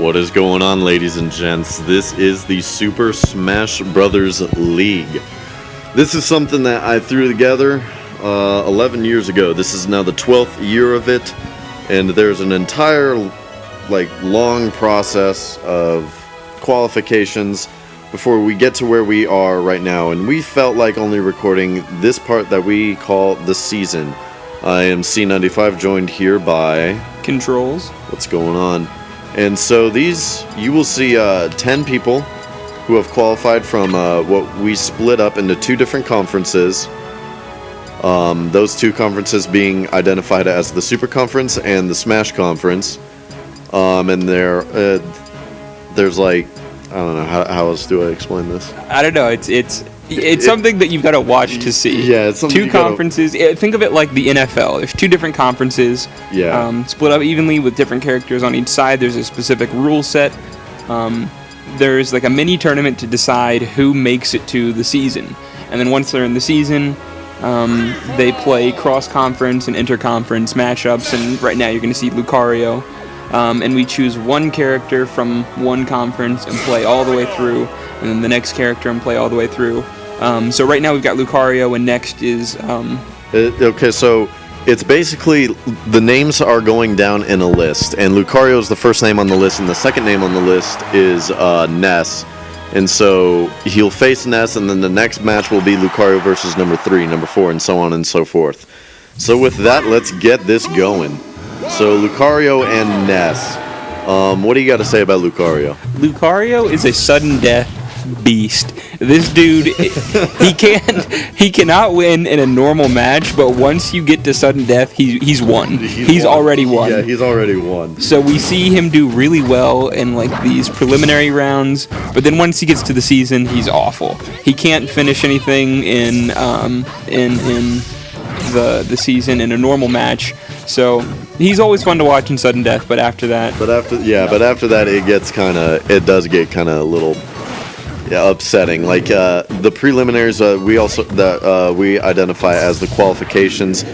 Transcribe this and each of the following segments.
What is going on, ladies and gents? This is the Super Smash Brothers League. This is something that I threw together 11 years ago. This is now the 12th year of it, and there's an entire long process of qualifications before we get to where we are right now, and we felt like only recording this part that we call the season. I am C95, joined here by Controls. What's going on? And so you will see 10 people who have qualified from what we split up into two different conferences. Those two conferences being identified as the Super Conference and the Smash Conference. And there's I don't know, how else do I explain this? I don't know. It's something that you've got to watch to see. Yeah, it's something. Two conferences. Think of it like the NFL. There's two different conferences. Yeah. Split up evenly with different characters on each side. There's a specific rule set. There's a mini tournament to decide who makes it to the season. And then once they're in the season, they play cross-conference and inter-conference matchups. And right now you're going to see Lucario. And we choose one character from one conference and play all the way through, and then the next character and play all the way through. So right now we've got Lucario, and next is... Okay, so it's basically the names are going down in a list, and Lucario is the first name on the list, and the second name on the list is Ness. And so he'll face Ness, and then the next match will be Lucario versus number 3, number 4, and so on and so forth. So with that, let's get this going. So Lucario and Ness. What do you got to say about Lucario? Lucario is a sudden death beast. This dude, he cannot win in a normal match, but once you get to sudden death, he's won. He's already won. Yeah, he's already won. So we see him do really well in these preliminary rounds, but then once he gets to the season, he's awful. He can't finish anything in the season in a normal match. So he's always fun to watch in sudden death, but after that, it does get kind of a little upsetting. The preliminaries, we identify as the qualifications.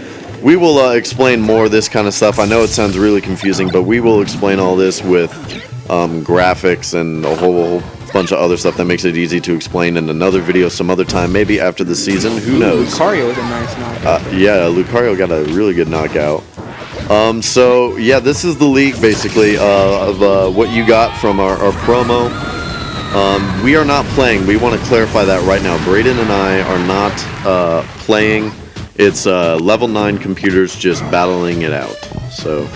We will explain more of this kind of stuff. I know it sounds really confusing, but we will explain all this with graphics and a whole bunch of other stuff that makes it easy to explain in another video some other time, maybe after the season. Who knows? Lucario with a nice knockout. Lucario got a really good knockout. So yeah, this is the league basically of what you got from our promo. We are not playing. We want to clarify that right now. Braden and I are not playing. It's level 9 computers just battling it out. So,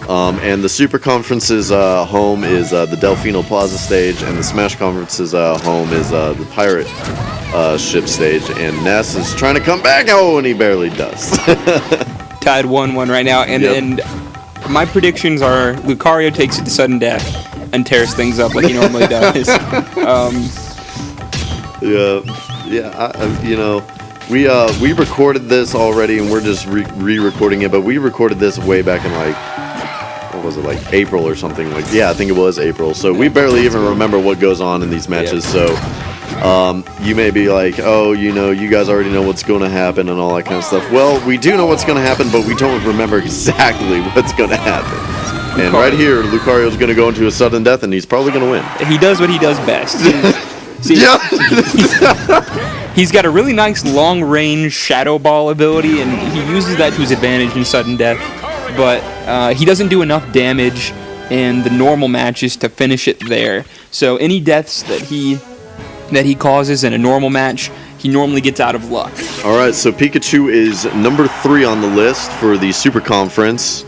and the Super Conference's home is the Delfino Plaza stage, and the Smash Conference's home is the Pirate ship stage. And Ness is trying to come back. Oh, and he barely does. Tied 1-1 right now, and my predictions are Lucario takes it to sudden death and tears things up like he normally does. We recorded this already, and we're just re-recording it. But we recorded this way back in what was it, April or something? I think it was April. So we barely even remember what goes on in these matches. So. You may be you guys already know what's going to happen and all that kind of stuff. Well, we do know what's going to happen, but we don't remember exactly what's going to happen. And right here, Lucario's going to go into a sudden death, and he's probably going to win. He does what he does best. He's got a really nice long-range Shadow Ball ability, and he uses that to his advantage in sudden death. But he doesn't do enough damage in the normal matches to finish it there. So any deaths that he causes in a normal match, he normally gets out of luck. Alright, so Pikachu is number 3 on the list for the Super Conference.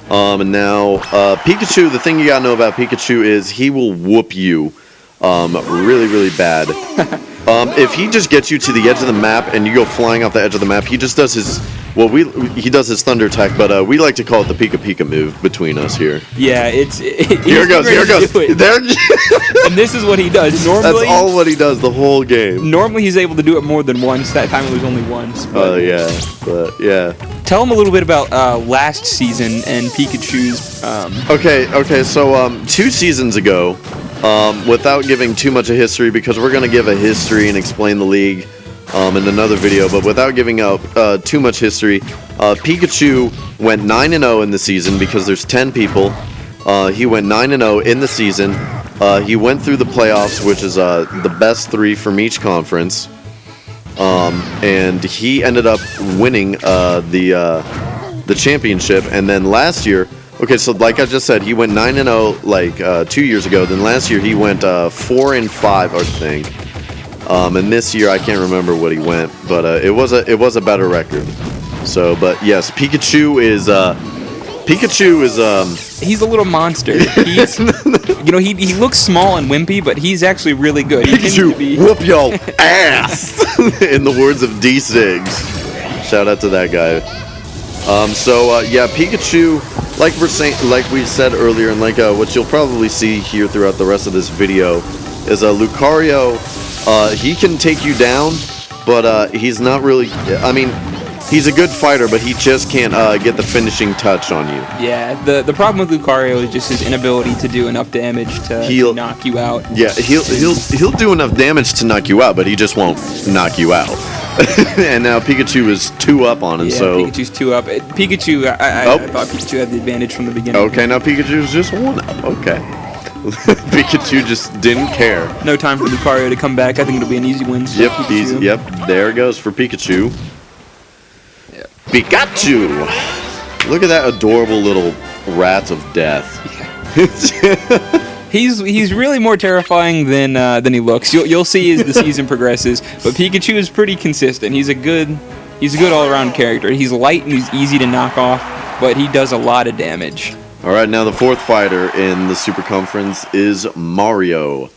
And now, Pikachu, the thing you gotta know about Pikachu is he will whoop you really, really bad. If he just gets you to the edge of the map and you go flying off the edge of the map, he just does his... he does his thunder attack, but we like to call it the Pika Pika move between us here. Yeah, here it goes. There. And this is what he does. Normally, that's all what he does the whole game. Normally he's able to do it more than once. That time it was only once. Yeah. Tell him a little bit about last season and Pikachu's... Okay, so 2 seasons ago, without giving too much of history, because we're going to give a history and explain the league in another video, but without giving out too much history, Pikachu went 9-0 in the season because there's 10 people. He went 9-0 in the season. He went through the playoffs, which is the best 3 from each conference. And he ended up winning the championship. And then last year, okay, so like I just said, he went 9-0 like 2 years ago. Then last year he went 4-5, I think. And this year I can't remember what he went, but it was a better record. So, but yes, Pikachu is He's a little monster. He's, he looks small and wimpy, but he's actually really good. He tends to be... Whoop your ass, in the words of D-Sigs. Shout out to that guy. Yeah, Pikachu, like we said earlier, and like what you'll probably see here throughout the rest of this video, is Lucario. He can take you down, but he's not really. I mean, he's a good fighter, but he just can't get the finishing touch on you. Yeah, the problem with Lucario is just his inability to do enough damage to knock you out. Yeah, he'll do enough damage to knock you out, but he just won't knock you out. And now Pikachu is 2 up on him, so... Pikachu's 2 up. Pikachu, I thought Pikachu had the advantage from the beginning. Okay, now Pikachu's just 1 up. Okay. Pikachu just didn't care. No time for Lucario to come back. I think it'll be an easy win. Yep, easy. Yep, there it goes for Pikachu. Yep. Pikachu! Look at that adorable little rat of death. Yeah. He's really more terrifying than he looks. You'll see as the season progresses. But Pikachu is pretty consistent. He's a good all-around character. He's light and he's easy to knock off, but he does a lot of damage. All right, now the 4th fighter in the Super Conference is Mario.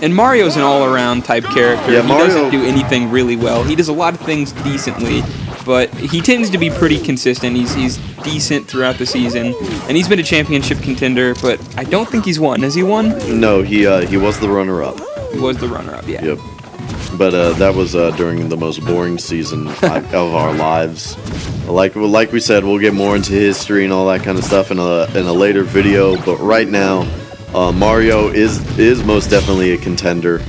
And Mario's an all-around type character. Yeah, he Mario doesn't do anything really well. He does a lot of things decently, but he tends to be pretty consistent. He's decent throughout the season, and he's been a championship contender, but I don't think he's won. Has he won? No, he was the runner-up. He was the runner-up, yeah. Yep. But that was during the most boring season of our lives. Like we said, we'll get more into history and all that kind of stuff in a later video. But right now, Mario is most definitely a contender.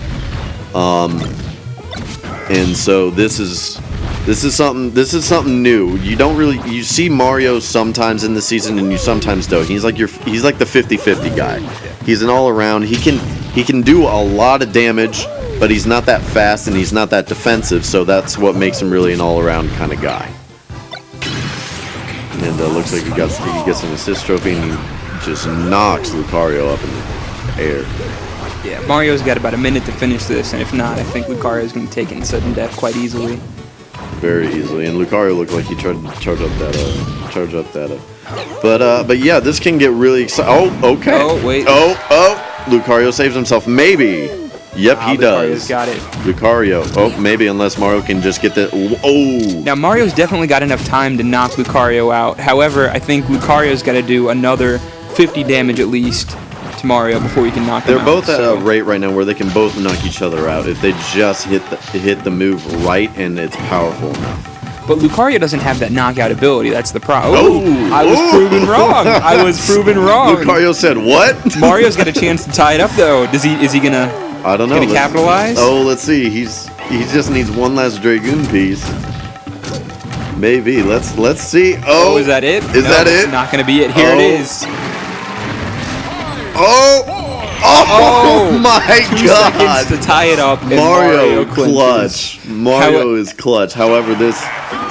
And so this is something new. You see Mario sometimes in the season and you sometimes don't. He's like the 50-50 guy. He's an all-around. He can do a lot of damage, but he's not that fast and he's not that defensive, so that's what makes him really an all-around kind of guy. And looks like he gets an assist trophy and he just knocks Lucario up in the air. Yeah, Mario's got about a minute to finish this, and if not, I think Lucario's going to take it in sudden death quite easily. Very easily, and Lucario looked like he tried to charge up that. But yeah, this can get really exciting. Oh, okay. Oh, wait. Oh, Lucario saves himself. Maybe. Yep, he does. Lucario's got it. Lucario. Oh, maybe unless Mario can just get the... Oh! Now, Mario's definitely got enough time to knock Lucario out. However, I think Lucario's got to do another 50 damage at least to Mario before we can knock him out. They're both at a rate right now where they can both knock each other out if they just hit the move right and it's powerful enough. But Lucario doesn't have that knockout ability. That's the problem. Oh, I was proven wrong. I was proven wrong. Lucario said what? Mario's got a chance to tie it up though. Is he gonna? I don't know. Gonna capitalize? Oh, let's see. He just needs one last Dragoon piece. Maybe. Let's see. Oh, is that it? Is that it? It's not gonna be it. Here it is. Oh my 2 God! seconds to tie it up. And Mario clinches. clutch. Mario is clutch. However, this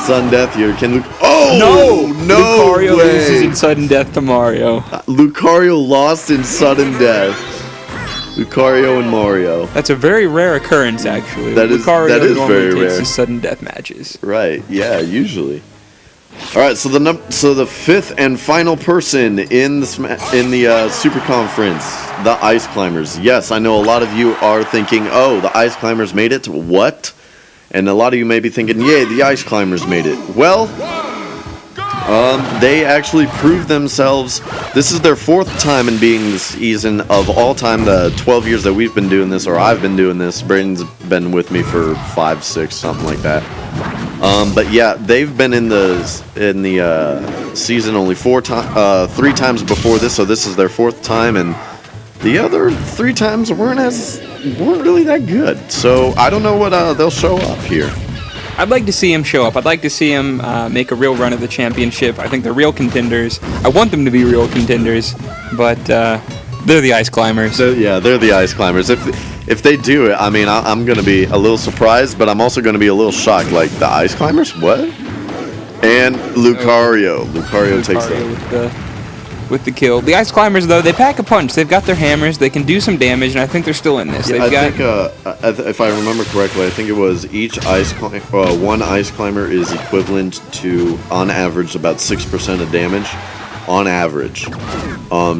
sudden death here can. No Lucario way. loses in sudden death to Mario. Lucario lost in sudden death. Lucario and Mario. That's a very rare occurrence, actually. That is Lucario very takes rare. his sudden death matches. Right. Yeah. Usually. All right. So the 5th and final person in the Super Conference, the Ice Climbers. Yes, I know a lot of you are thinking, oh, the Ice Climbers made it. What? And a lot of you may be thinking, yay, the Ice Climbers made it. Well, they actually proved themselves. This is their 4th time in being the season of all time. The 12 years that we've been doing this, or I've been doing this. Braden's been with me for 5, 6, something like that. But yeah, they've been in the season only 3 times before this, so this is their 4th time, and the other 3 times weren't really that good. So I don't know what they'll show up here. I'd like to see him show up. I'd like to see him make a real run at the championship. I think they're real contenders. I want them to be real contenders, but they're the Ice Climbers. Yeah, they're the Ice Climbers. If they do it, I mean, I'm going to be a little surprised, but I'm also going to be a little shocked. Like, the Ice Climbers? What? And Lucario. Lucario takes that. With the kill. The Ice Climbers, though, they pack a punch. They've got their hammers. They can do some damage, and I think they're still in this. Yeah, I think, if I remember correctly, I think it was each one Ice Climber is equivalent to, on average, about 6% of damage. On average.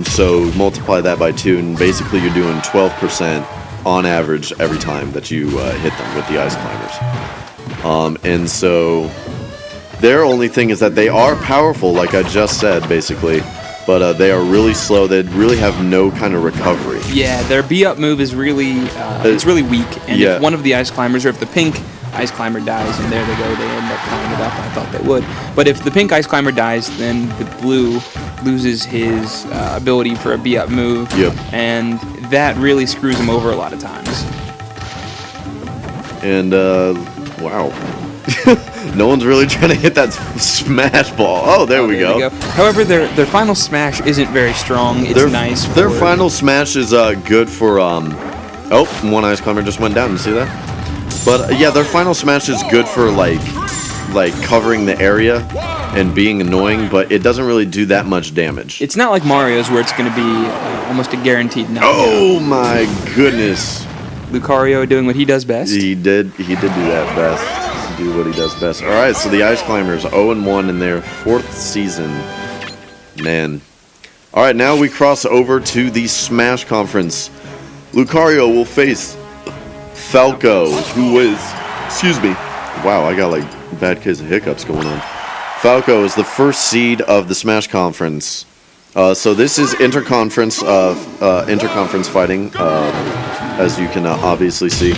So multiply that by 2, and basically you're doing 12% on average every time that you hit them with the Ice Climbers. And so their only thing is that they are powerful, like I just said, basically. But they are really slow. They really have no kind of recovery. Yeah, their B-up move is really it's really weak. And if one of the Ice Climbers, or if the pink Ice Climber dies, and there they go, they end up tying it up. I thought they would. But if the pink Ice Climber dies, then the blue loses his ability for a B-up move. Yep. And that really screws him over a lot of times. And, wow. No one's really trying to hit that smash ball. Oh, there we go. However, their final smash isn't very strong. It's nice. Their final smash is good for oh, one Ice Climber just went down. You see that? But yeah, their final smash is good for like covering the area and being annoying, but it doesn't really do that much damage. It's not like Mario's where it's going to be almost a guaranteed knockout. Oh my goodness. Lucario doing what he does best. He did do that best. Do what he does best. All right, so the Ice Climbers 0-1 in their 4th season. Man. All right, now we cross over to the Smash Conference. Lucario will face Falco, who is, excuse me. Wow, I got like bad case of hiccups going on. Falco is the 1st seed of the Smash Conference. So this is interconference fighting, as you can obviously see.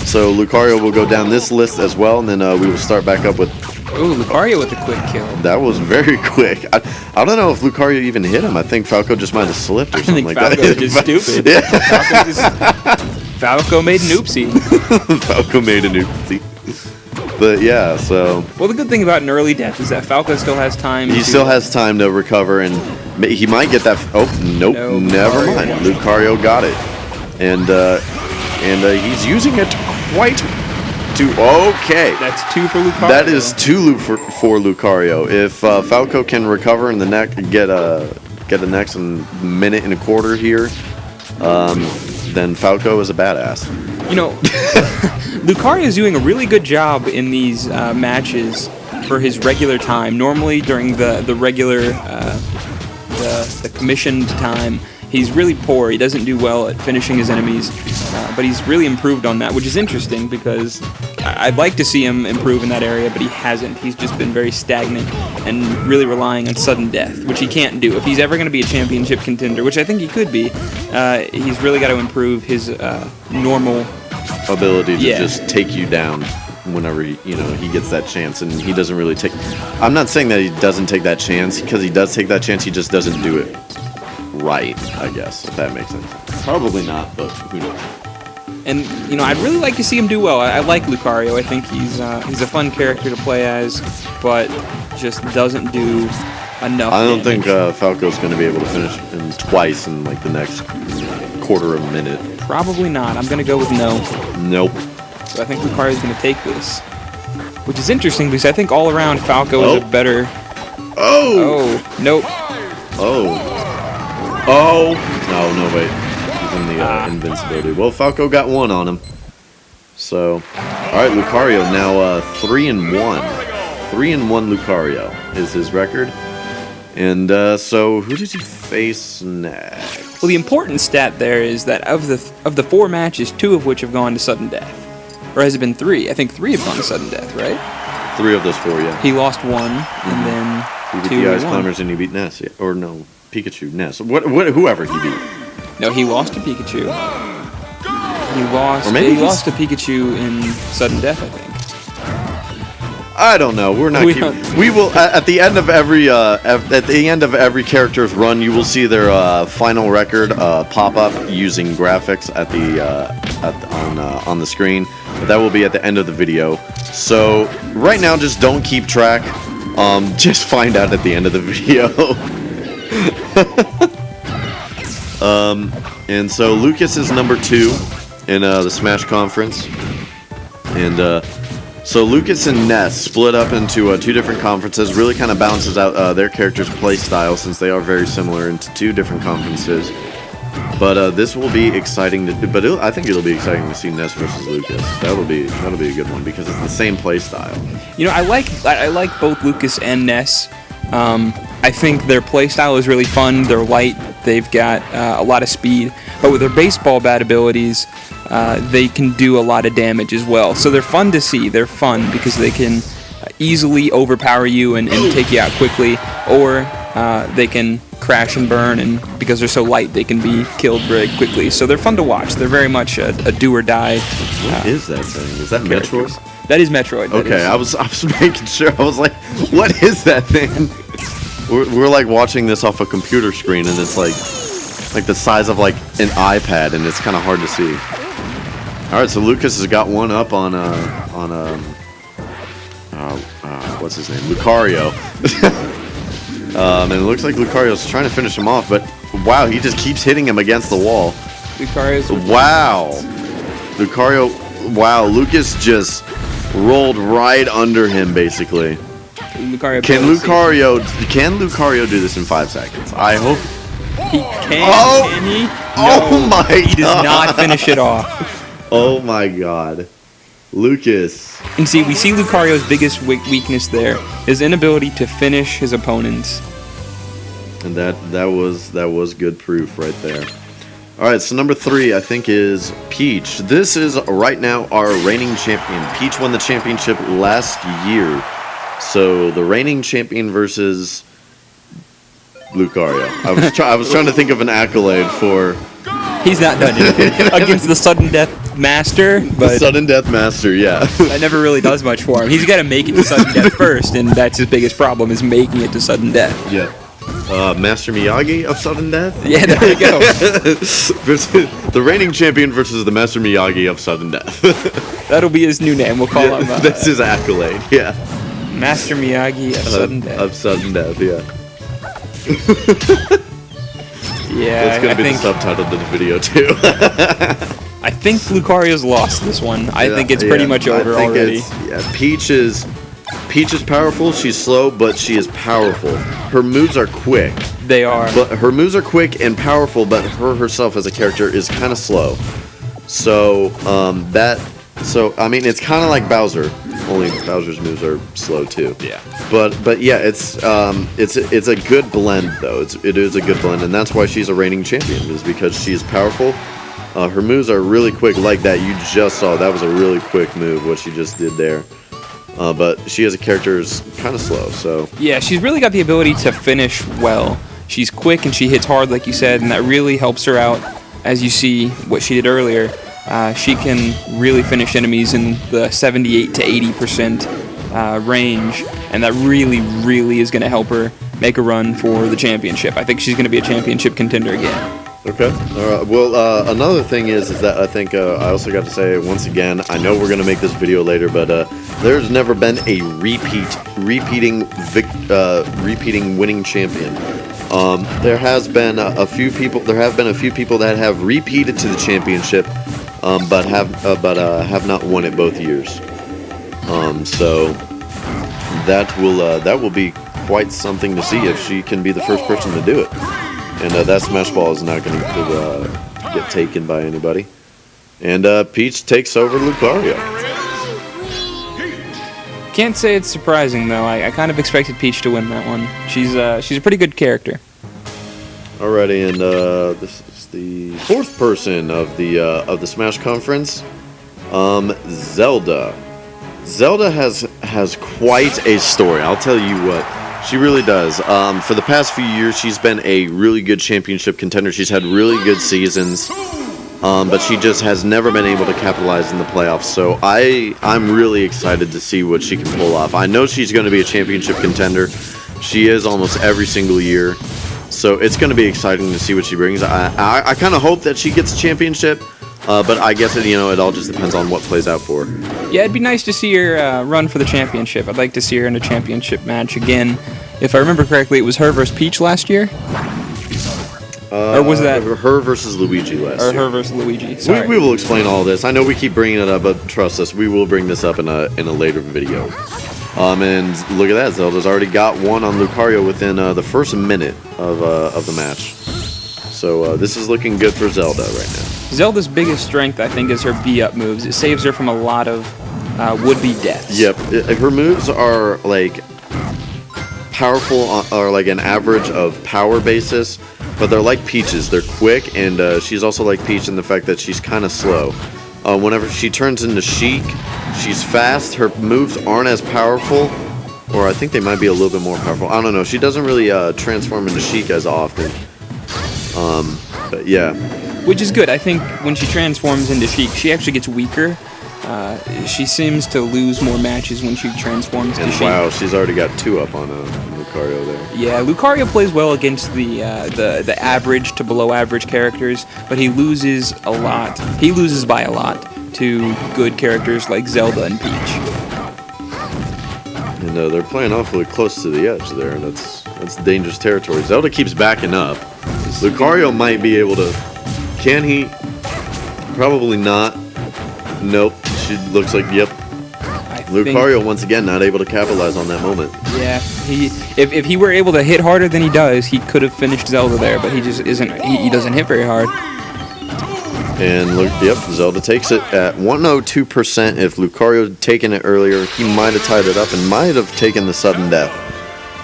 So Lucario will go down this list as well, and then we will start back up with... Ooh, Lucario with a quick kill. That was very quick. I don't know if Lucario even hit him. I think Falco just might have slipped or something like that. I think Falco is stupid. Yeah. Falco made an oopsie. Falco made an oopsie. But yeah, so... Well, the good thing about an early death is that Falco still has time still has time to recover, and he might get that... Oh, nope, no, never mind. Lucario got it. And he's using it quite to... Okay. That's 2 for Lucario. That is 2 for Lucario. If Falco can recover in the neck, get a next minute and a quarter here, then Falco is a badass. You know, Lucario is doing a really good job in these matches for his regular time. Normally during the regular the commissioned time, he's really poor. He doesn't do well at finishing his enemies, but he's really improved on that, which is interesting because I'd like to see him improve in that area, but he hasn't. He's just been very stagnant and really relying on sudden death, which he can't do. If he's ever going to be a championship contender, which I think he could be, he's really got to improve his normal ability to just take you down whenever he gets that chance, and he doesn't really take... I'm not saying that he doesn't take that chance, because he does take that chance, he just doesn't do it right, I guess, if that makes sense. Probably not, but who knows. And, I'd really like to see him do well. I like Lucario. I think he's a fun character to play as, but just doesn't do enough I don't damage. think Falco's going to be able to finish him twice in, like, the next quarter of a minute. Probably not. I'm going to go with no. Nope. So I think Lucario's going to take this. Which is interesting, because I think all around Falco is a better... Oh! Nope. Oh! No, wait. He's in the invincibility. Well, Falco got 1 on him. So, alright, Lucario now 3-1. 3-1 Lucario is his record. And so, who does he face next? Well, the important stat there is that of the 4 matches, 2 of which have gone to sudden death. Or has it been 3? I think 3 have gone to sudden death, right? 3 of those 4, yeah. He lost 1, and then he 2 beat the Ice Climbers and he beat Ness. Yeah. Or no, Pikachu, Ness. Whoever he beat. No, he lost to Pikachu. He lost to Pikachu in sudden death, I think. I don't know. We're not. We will at the end of every character's run. You will see their final record pop up using graphics on the screen, but that will be at the end of the video. So right now, just don't keep track. Just find out at the end of the video. And so Lucas is number 2 in the Smash Conference, and so Lucas and Ness split up into 2 different conferences. Really kind of balances out their characters' play style, since they are very similar, into 2 different conferences. But this will be exciting to do. But I think it'll be exciting to see Ness versus Lucas. That'll be a good one, because it's the same play style. You know, I like both Lucas and Ness. I think their play style is really fun. They're light. They've got a lot of speed. But with their baseball bat abilities, they can do a lot of damage as well. So they're fun to see. They're fun because they can easily overpower you and take you out quickly, or they can crash and burn, and because they're so light, they can be killed very quickly. So they're fun to watch. They're very much a do or die. What is that thing? Is that Metroid? That is Metroid. Okay, I was making sure. I was like, what is that thing? We're like watching this off a computer screen, and it's like the size of like an iPad, and it's kind of hard to see. All right, so Lucas has got one up on what's his name, Lucario. And it looks like Lucario's trying to finish him off, but wow, he just keeps hitting him against the wall. Lucario's Lucario, wow, Lucas just rolled right under him, basically. Can Lucario do this in 5 seconds? I hope he can. Oh, can he? No, oh my God. He does not finish it off. Oh my God. Lucas. And see, we see Lucario's biggest weakness there, his inability to finish his opponents. And that was good proof right there. All right, so number 3 I think is Peach. This is right now our reigning champion. Peach won the championship last year. So the reigning champion versus Lucario. I was trying to think of an accolade for. He's not done anything against the sudden death master, but the sudden death master, yeah. That never really does much for him. He's got to make it to sudden death first, and that's his biggest problem, is making it to sudden death. Yeah. Master Miyagi of sudden death. Yeah, there you go. The reigning champion versus the Master Miyagi of sudden death. That'll be his new name. We'll call him. That's his accolade. Yeah. Master Miyagi of sudden death. Of sudden death. Yeah. Yeah, that's gonna be the subtitle to the video too. I think Lucario's lost this one. I think it's pretty much over already. Peach is powerful. She's slow, but she is powerful. Her moves are quick. They are. But her moves are quick and powerful, but her herself as a character is kind of slow. So I mean, it's kind of like Bowser. Only Bowser's moves are slow too. Yeah. But yeah, it's a good blend though. It is a good blend, and that's why she's a reigning champion, is because she's powerful. Her moves are really quick, like that you just saw. That was a really quick move, what she just did there. But she as a character is kind of slow, so. Yeah, she's really got the ability to finish well. She's quick and she hits hard, like you said, and that really helps her out. As you see what she did earlier, she can really finish enemies in the 78 to 80% range, and that really is going to help her make a run for the championship. I think she's going to be a championship contender again. Okay. All right. Well, another thing is that I think I also got to say once again, I know we're gonna make this video later, but there's never been a repeating winning champion. There have been a few people that have repeated to the championship, but have not won it both years. So that will be quite something to see if she can be the first person to do it. And that Smash Ball is not going to get taken by anybody. And Peach takes over Lucario. Can't say it's surprising though. I kind of expected Peach to win that one. She's a pretty good character. Alrighty, and this is the 4th person of the Smash Conference. Zelda. Zelda has quite a story. I'll tell you what. She really does. For the past few years, she's been a really good championship contender. She's had really good seasons, but she just has never been able to capitalize in the playoffs. So I'm really excited to see what she can pull off. I know she's going to be a championship contender. She is almost every single year. So it's going to be exciting to see what she brings. I kind of hope that she gets a championship, But I guess it all just depends on what plays out for her. Yeah, it'd be nice to see her run for the championship. I'd like to see her in a championship match again. If I remember correctly, it was her versus Peach last year? Or was that her versus Luigi last year? Or her versus Luigi. Sorry. We will explain all this. I know we keep bringing it up, but trust us, we will bring this up in a later video. And look at that, Zelda's already got one on Lucario within the first minute of the match. So this is looking good for Zelda right now. Zelda's biggest strength, I think, is her B-up moves. It saves her from a lot of would-be deaths. Yep, her moves are like powerful, or like an average of power basis, but they're like Peach's. They're quick, and she's also like Peach in the fact that she's kind of slow. Whenever she turns into Sheik, she's fast. Her moves aren't as powerful, or I think they might be a little bit more powerful. I don't know. She doesn't really transform into Sheik as often. But yeah. Which is good. I think when she transforms into Sheik, she actually gets weaker. She seems to lose more matches when she transforms to Sheik. Wow, she's already got 2 up on Lucario there. Yeah, Lucario plays well against the average to below average characters, but he loses a lot. He loses by a lot to good characters like Zelda and Peach. And they're playing awfully close to the edge there. That's dangerous territory. Zelda keeps backing up. Lucario might be able to. Can he? Probably not. Nope. She looks like, yep. Lucario once again not able to capitalize on that moment. Yeah, if he were able to hit harder than he does, he could have finished Zelda there, but he just isn't. He doesn't hit very hard. And look, yep, Zelda takes it at 102%. If Lucario had taken it earlier, he might have tied it up and might have taken the sudden death.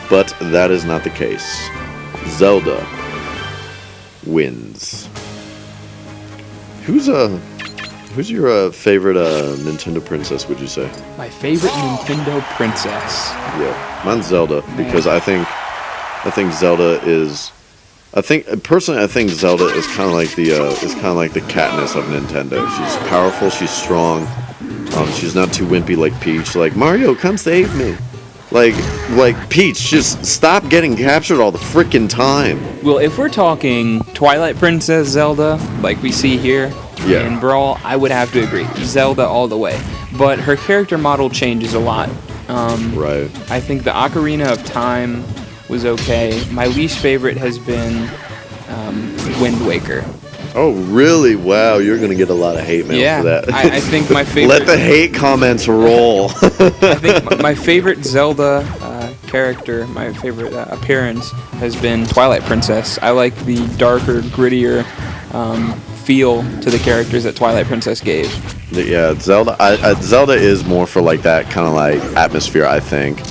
But that is not the case. Zelda wins. Who's your favorite Nintendo princess, would you say? My favorite Nintendo princess. Yeah, mine's Zelda, because I think Zelda is. I think Zelda is kind of like the Katniss of Nintendo. She's powerful, she's strong. She's not too wimpy like Peach. Like, Mario, come save me. Like Peach, just stop getting captured all the freaking time. Well, if we're talking Twilight Princess Zelda, like we see here in Brawl, I would have to agree. Zelda all the way. But her character model changes a lot. Right. I think the Ocarina of Time was okay. My least favorite has been Wind Waker. Oh, really? Wow, you're going to get a lot of hate mail for that. I think my favorite... Let the hate comments roll. I think my favorite Zelda character, my favorite appearance, has been Twilight Princess. I like the darker, grittier feel to the characters that Twilight Princess gave. Yeah, Zelda is more for like that kind of like atmosphere, I think.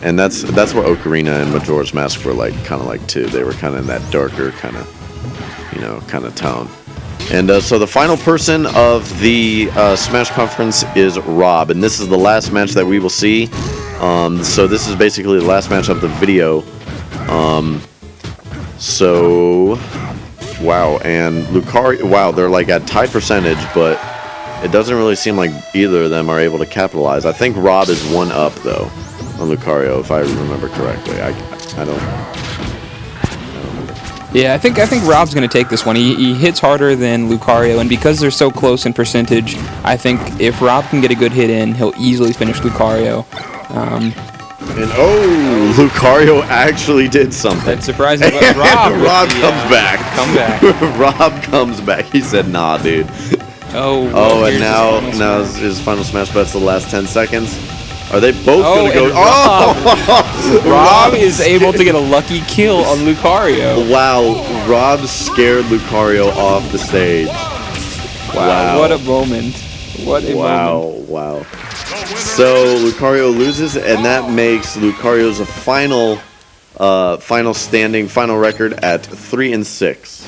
And that's what Ocarina and Majora's Mask were like, kind of like too. They were kind of in that darker kind of tone. And so the final person of the Smash Conference is Rob, and this is the last match that we will see. So this is basically the last match of the video. So wow, and Lucario, wow, they're like at tied percentage, but it doesn't really seem like either of them are able to capitalize. I think Rob is 1 up though on Lucario, if I remember correctly. I don't remember. Yeah, I think Rob's going to take this one. He hits harder than Lucario, and because they're so close in percentage, I think if Rob can get a good hit in, he'll easily finish Lucario. And Lucario actually did something. That's surprising, but Rob comes back. Come back. Rob comes back. He said, "Nah, dude." Oh, and now his final smash, but it's the last 10 seconds. Are they both going to go? Rob is able to get a lucky kill on Lucario. Wow, Rob scared Lucario off the stage. Wow. What a moment. What a moment. Wow. So Lucario loses, and that makes Lucario's final standing, final record at 3-6.